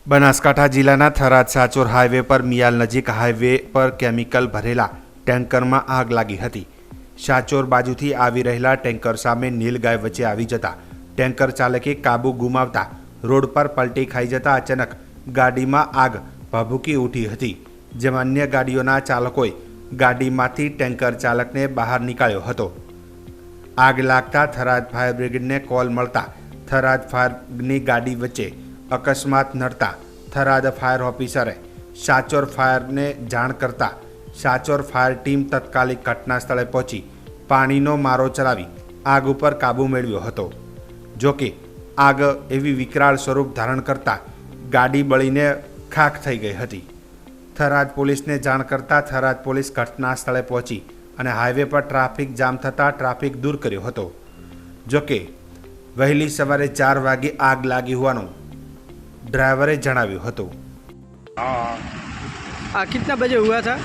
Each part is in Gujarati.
બનાસકાંઠા જિલ્લાના થરાદ સાચોર હાઈવે પર મિયાલ નજીક હાઈવે પર કેમિકલ ભરેલા ટેન્કરમાં આગ લાગી હતી। સાચોર બાજુથી આવી રહેલા ટેન્કર સામે નીલગાય વચ્ચે આવી જતા ટેન્કર ચાલકે કાબુ ગુમાવતા રોડ પર પલટી ખાઈ જતા અચાનક ગાડીમાં આગ ભભૂકી ઉઠી હતી, જેમાં અન્ય ગાડીઓના ચાલકોએ ગાડીમાંથી ટેન્કર ચાલકને બહાર નીકાળ્યો હતો। આગ લાગતા થરાદ ફાયર બ્રિગેડને કોલ મળતા થરાદ ફાયરની ગાડી વચ્ચે અકસ્માત નડતા થરાદ ફાયર ઓફિસરે સાચોર ફાયરને જાણ કરતા સાચોર ફાયર ટીમ તાત્કાલિક ઘટના સ્થળે પહોંચી પાણીનો મારો ચલાવી આગ ઉપર કાબૂ મેળવ્યો હતો। જોકે આગ એવી વિકરાળ સ્વરૂપ ધારણ કરતા ગાડી બળીને ખાખ થઈ ગઈ હતી। થરાદ પોલીસને જાણ કરતા થરાદ પોલીસ ઘટના સ્થળે પહોંચી અને હાઈવે પર ટ્રાફિક જામ થતાં ટ્રાફિક દૂર કર્યો હતો। જોકે વહેલી સવારે 4 વાગે આગ લાગી હોવાનું ड्राइवरे जणाव्યું હતું। कितना बजे हुआ था?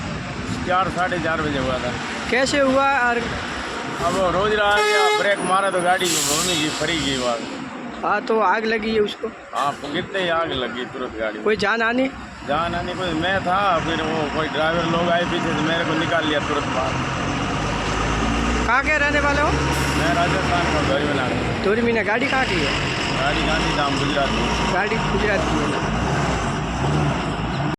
4 साढ़े 4 बजे हुआ था। कैसे हुआ? और अब रोज रहा गया, ब्रेक मारा तो गाड़ी घूमी गई, फरी गई बात। हाँ, तो आग लगी है उसको? हाँ, गिरते ही आग लगी तुरंत गाड़ी। कोई जान आनी? जान आनी कोई मैं था, फिर वो कोई ड्राइवर लोग आए पीछे से मेरे को निकाल लिया तुरंत बाहर। कहाँ के रहने वाले हो? मैं राजस्थान का धोरी बना। धोरी मीना। गाड़ी कहाँ की है? गाड़ी गांधी धाम गुजरात में। गाड़ी गुजरात की है।